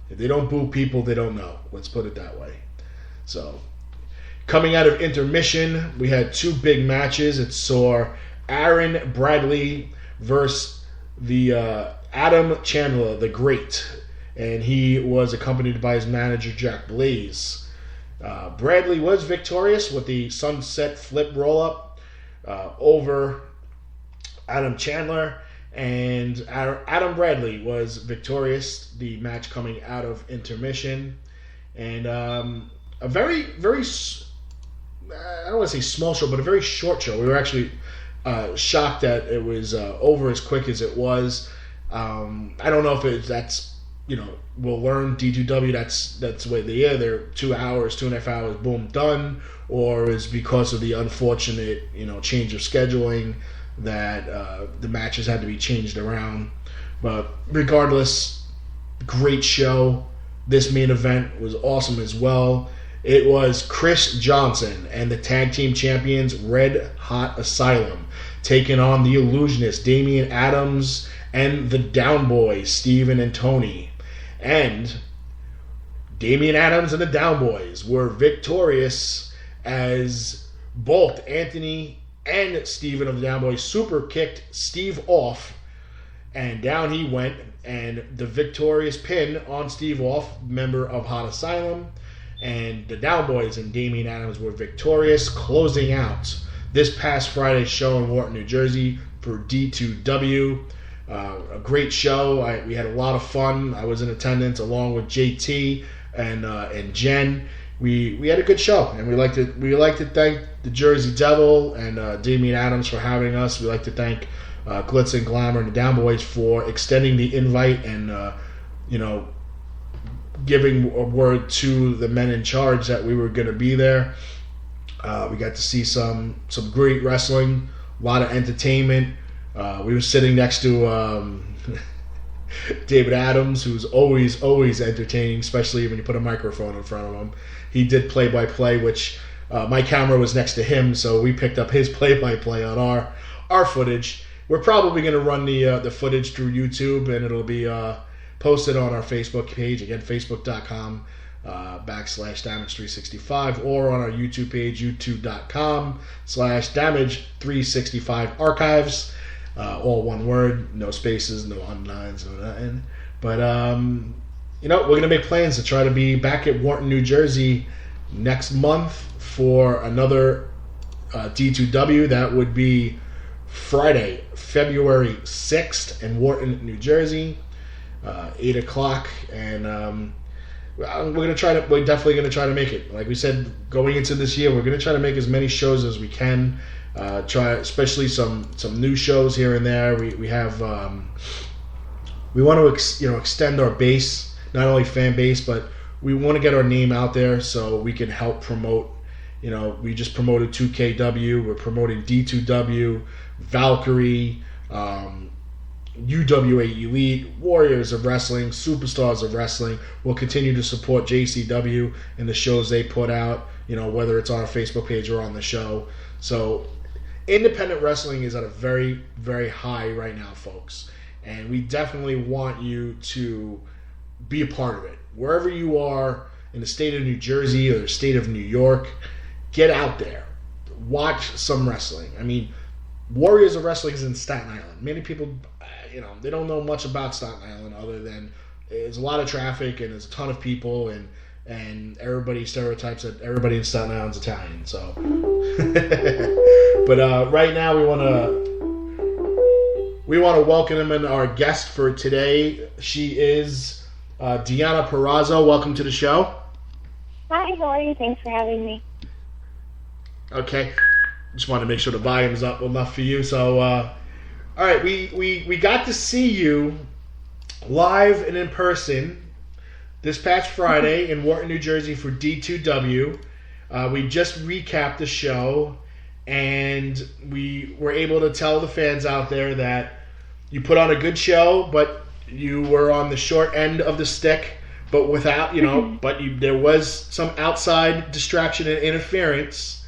If they don't boo people, they don't know. Let's put it that way. So, coming out of intermission, we had two big matches. It saw Aaron Bradley versus the Adam Chandler, the Great, and he was accompanied by his manager, Jack Blaze. Bradley was victorious with the sunset flip roll-up over Adam Chandler, and Adam Bradley was victorious, the match coming out of intermission. And a very, very, I don't want to say small show, but a very short show. We were actually shocked that it was over as quick as it was. I don't know if that's, we'll learn D2W, that's the way they are. They're 2 hours, 2.5 hours, boom, done. Or is because of the unfortunate, change of scheduling that the matches had to be changed around. But regardless, great show. This main event was awesome as well. It was Chris Johnson and the tag team champions Red Hot Asylum taking on the Illusionists, Damian Adams, and the Down Boys, Steven and Tony. And Damian Adams and the Down Boys were victorious as both Anthony and Steven of the Down Boys super kicked Steve off, and down he went, and the victorious pin on Steve off, member of Hot Asylum, and the Down Boys and Damian Adams were victorious, closing out this past Friday's show in Wharton, New Jersey for D2W. A great show. We had a lot of fun. I was in attendance along with JT and Jen. We had a good show, and we like to thank the Jersey Devil and Damian Adams for having us. We like to thank Glitz and Glamour and the Down Boys for extending the invite and giving a word to the men in charge that we were going to be there. We got to see some great wrestling, a lot of entertainment. We were sitting next to David Adams, who's always entertaining, especially when you put a microphone in front of him. He did play-by-play, which my camera was next to him, so we picked up his play-by-play on our footage. We're probably going to run the footage through YouTube, and it'll be posted on our Facebook page, again, facebook.com /Damage365, or on our YouTube page, youtube.com/Damage365 archives. All one word, no spaces, no underlines, no nothing. But, we're going to make plans to try to be back at Wharton, New Jersey next month for another D2W. That would be Friday, February 6th in Wharton, New Jersey, 8 o'clock. And we're definitely going to try to make it. Like we said, going into this year, we're going to try to make as many shows as we can. Try, especially some new shows here and there. We have we want to extend our base, not only fan base, but we want to get our name out there so we can help promote. We just promoted 2KW. We're promoting D2W, Valkyrie, UWA Elite, Warriors of Wrestling, Superstars of Wrestling. We'll continue to support JCW and the shows they put out. Whether it's on our Facebook page or on the show. So independent wrestling is at a very, very high right now, folks. And we definitely want you to be a part of it. Wherever you are in the state of New Jersey or the state of New York, get out there. Watch some wrestling. I mean, Warriors of Wrestling is in Staten Island. Many people, they don't know much about Staten Island other than there's a lot of traffic and there's a ton of people and everybody stereotypes that everybody in Staten Island's Italian. So, but right now we want to welcome him in our guest for today. She is Deonna Purrazzo. Welcome to the show. Hi, how are you? Thanks for having me. Okay, just wanted to make sure the volume's up enough for you. So, all right, we got to see you live and in person this past Friday in Wharton, New Jersey for D2W. We just recapped the show, and we were able to tell the fans out there that you put on a good show, but you were on the short end of the stick, but without, there was some outside distraction and interference.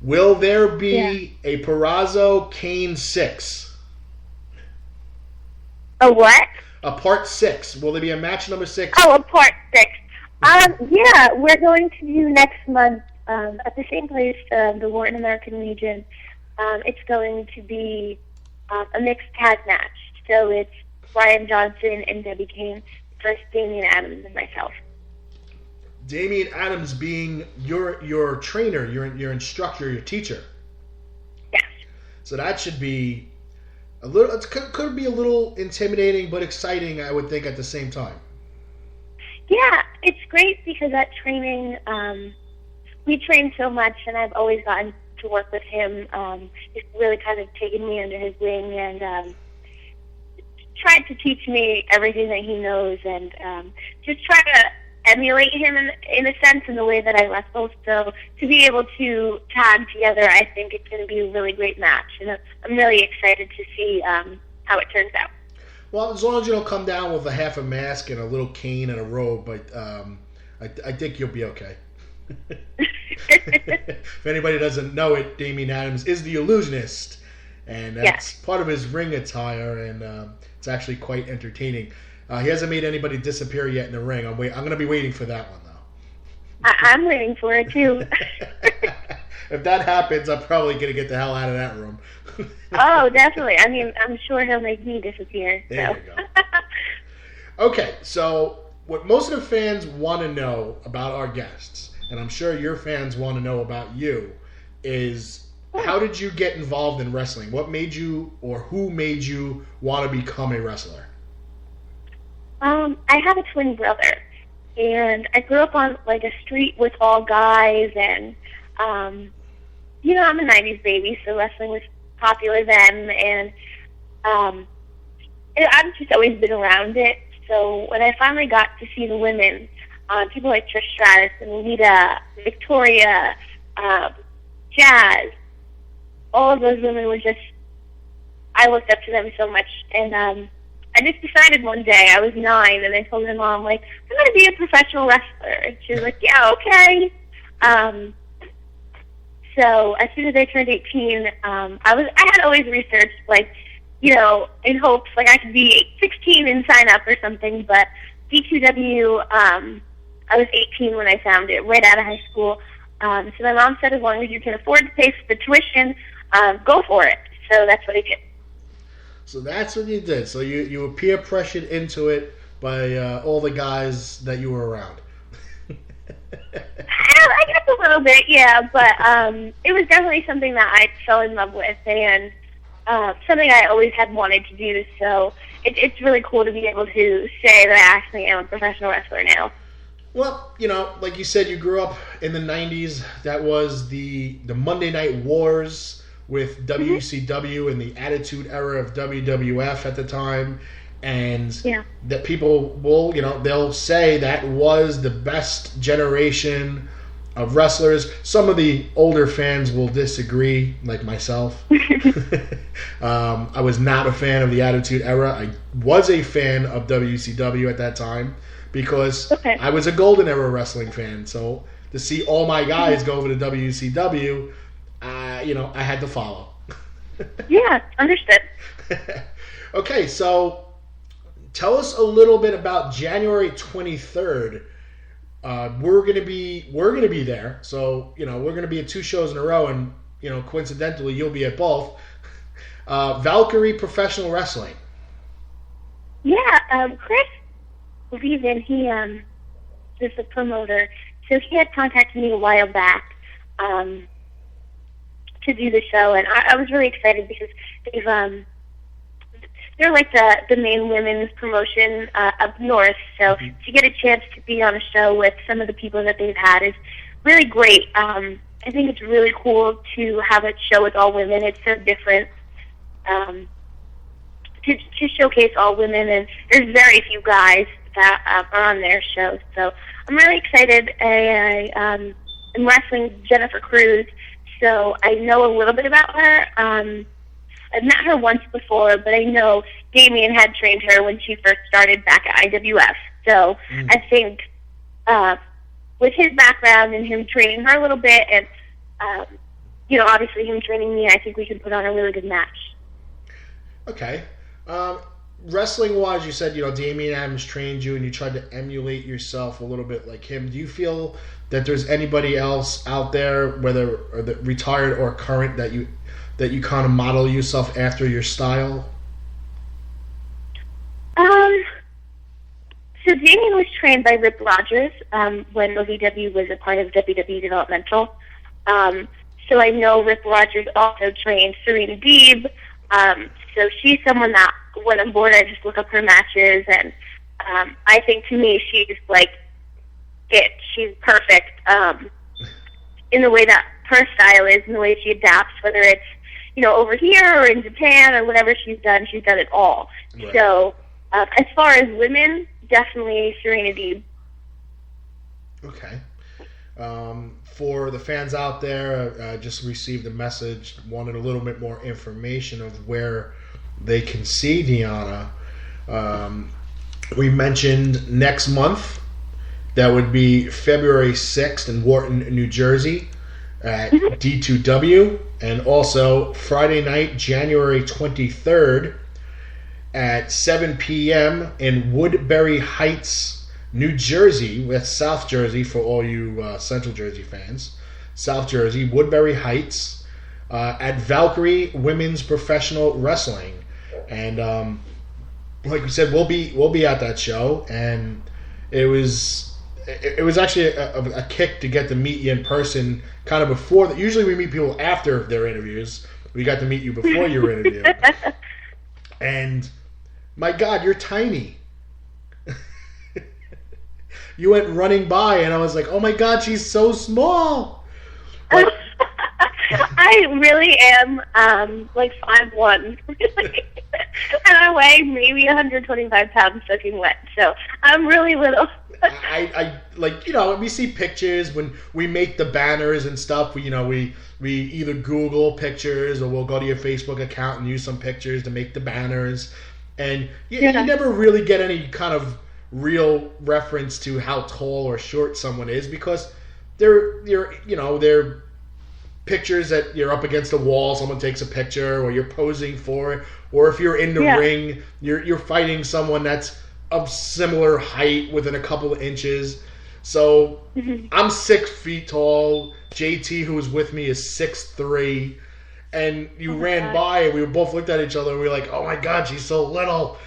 Will there be a Purrazzo Kane 6? A what? A part 6. Will there be a match number 6? Oh, a part 6. Yeah, we're going to do next month at the same place, the Wharton American Legion. It's going to be a mixed tag match. So it's Brian Johnson and Debbie Kane versus Damian Adams and myself. Damian Adams being your trainer, your instructor, your teacher. Yes. So that should be a little. It could be a little intimidating, but exciting, I would think, at the same time. Yeah, it's great because at training, we train so much, and I've always gotten to work with him. He's really kind of taken me under his wing and tried to teach me everything that he knows, and just try to emulate him in a sense in the way that I wrestle. So to be able to tag together, I think it's going to be a really great match, and I'm really excited to see how it turns out. Well, as long as you don't come down with a half a mask and a little cane and a robe, but I think you'll be okay. If anybody doesn't know it, Damian Adams is the illusionist, and that's part of his ring attire, and it's actually quite entertaining. He hasn't made anybody disappear yet in the ring. I'm going to be waiting for that one, though. I'm waiting for it, too. If that happens, I'm probably going to get the hell out of that room. Oh, definitely. I mean, I'm sure he'll make me disappear. There you go. Okay, so what most of the fans want to know about our guests, and I'm sure your fans want to know about you, is how did you get involved in wrestling? What made you, or who made you want to become a wrestler? I have a twin brother, and I grew up on like a street with all guys, and I'm a 90s baby, so wrestling was popular then, and I've just always been around it. So when I finally got to see the women, people like Trish Stratus and Lita, Victoria, Jazz, all of those women were just, I looked up to them so much, and I just decided one day, I was 9, and I told my mom, like, I'm going to be a professional wrestler. And she was like, yeah, okay. So as soon as I turned 18, I had always researched, like, in hopes, like, I could be 16 and sign up or something, but D2W, I was 18 when I found it, right out of high school. So my mom said, as long as you can afford to pay for the tuition, go for it. So that's what I did. So that's what you did. So you were peer pressured into it by all the guys that you were around. I guess a little bit, yeah. But it was definitely something that I fell in love with, and something I always had wanted to do. So it's really cool to be able to say that I actually am a professional wrestler now. Well, like you said, you grew up in the 90s. That was the Monday Night Wars with WCW and the Attitude Era of WWF at the time, and that people will, they'll say that was the best generation of wrestlers. Some of the older fans will disagree, like myself. I was not a fan of the Attitude Era. I was a fan of WCW at that time because I was a Golden Era wrestling fan. So to see all my guys go over to WCW, I had to follow. Yeah, understood. Okay, so tell us a little bit about January 23rd. We're gonna be there. So we're gonna be at 2 shows in a row, and coincidentally you'll be at both. Valkyrie Professional Wrestling. Yeah, Chris Levin, he is the promoter, so he had contacted me a while back to do the show, and I was really excited because they're like the main women's promotion up north, so to get a chance to be on a show with some of the people that they've had is really great. I think it's really cool to have a show with all women. It's so different to showcase all women, and there's very few guys that are on their show, so I'm really excited. I'm wrestling Jennifer Cruz, so I know a little bit about her. I've met her once before, but I know Damian had trained her when she first started back at IWF. So I think with his background and him training her a little bit, and obviously him training me, I think we can put on a really good match. Okay. wrestling-wise, you said, Damian Adams trained you and you tried to emulate yourself a little bit like him. Do you feel that there's anybody else out there, whether retired or current, that you kind of model yourself after your style? So Damian was trained by Rip Rogers when OVW was a part of WWE Developmental. So I know Rip Rogers also trained Serena Deeb. So she's someone that when I'm bored, I just look up her matches, and I think to me she's like it. She's perfect in the way that her style is, in the way she adapts, whether it's over here or in Japan or whatever she's done it all. Right. So as far as women, definitely Serena Deeb. Okay. For the fans out there, just received a message, wanted a little bit more information of where they can see Deonna. We mentioned next month. That would be February 6th in Wharton, New Jersey at D2W. And also Friday night, January 23rd at 7 p.m. in Woodbury Heights, New Jersey. That's South Jersey for all you Central Jersey fans. South Jersey, Woodbury Heights at Valkyrie Women's Professional Wrestling. And like we said, we'll be at that show. And it was actually a kick to get to meet you in person kind of before that. Usually we meet people after their interviews. We got to meet you before your interview. And my God, you're tiny. You went running by and I was like, oh my God, she's so small. But, I really am like 5'1", and I weigh maybe 125 pounds soaking wet, so I'm really little. I like, we see pictures when we make the banners and stuff. We either Google pictures or we'll go to your Facebook account and use some pictures to make the banners. And you never really get any kind of real reference to how tall or short someone is, because they're pictures that you're up against a wall, someone takes a picture, or you're posing for it, or if you're in the ring, you're fighting someone that's of similar height within a couple of inches. So I'm 6 feet tall. JT, who was with me, is 6'3", and you ran by and we both looked at each other and we were like, oh my God, she's so little.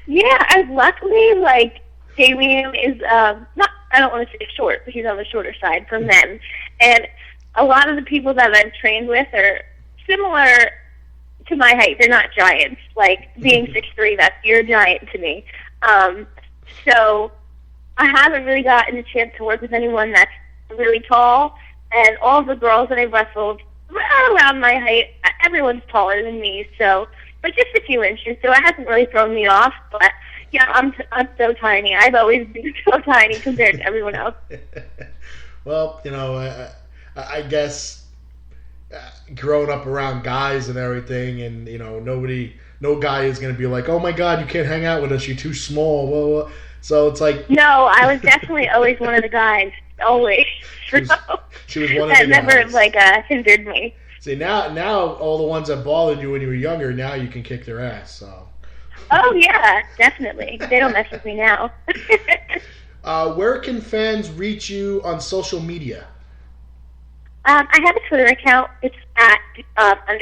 Yeah, and luckily, like, Damien is not, I don't want to say short, but he's on the shorter side for men. And a lot of the people that I've trained with are similar to my height. They're not giants. Like, being 6'3", you're a giant to me. So I haven't really gotten a chance to work with anyone that's really tall. And all the girls that I've wrestled are around my height. Everyone's taller than me, so, but just a few inches. So it hasn't really thrown me off. But yeah, I'm so tiny. I've always been so tiny compared to everyone else. Well, I guess growing up around guys and everything, and no guy is going to be like, oh my God, you can't hang out with us, you're too small. Well, so it's like, no, I was definitely always one of the guys. Always. She was one of the guys. That never hindered me. See, now all the ones that bothered you when you were younger, now you can kick their ass. So. Oh yeah, definitely. They don't mess with me now. Where can fans reach you on social media? I have a Twitter account. It's at _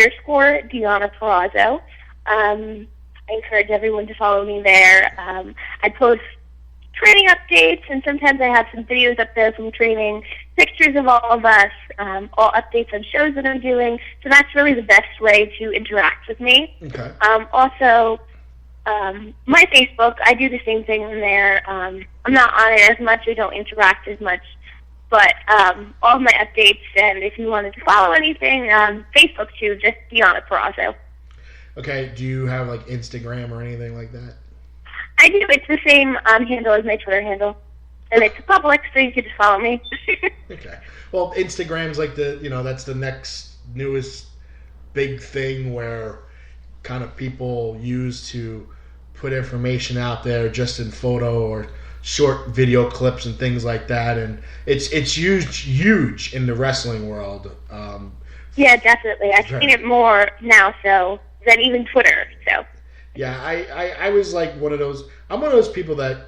Deonna Purrazzo. I encourage everyone to follow me there. I post training updates, and sometimes I have some videos up there from training, pictures of all of us, all updates on shows that I'm doing. So that's really the best way to interact with me. Okay. Also, my Facebook, I do the same thing in there. I'm not on it as much. I don't interact as much. But all of my updates, and if you wanted to follow anything, Facebook too, just Deonna Purrazzo. Okay. Do you have like Instagram or anything like that? I do. It's the same handle as my Twitter handle. And it's public, so you can just follow me. Okay. Well, Instagram's like that's the next newest big thing where kind of people use to put information out there just in photo or short video clips and things like that. And it's huge in the wrestling world. Yeah, definitely. I've seen it more now than even Twitter. So Yeah, I was like one of those. I'm one of those people that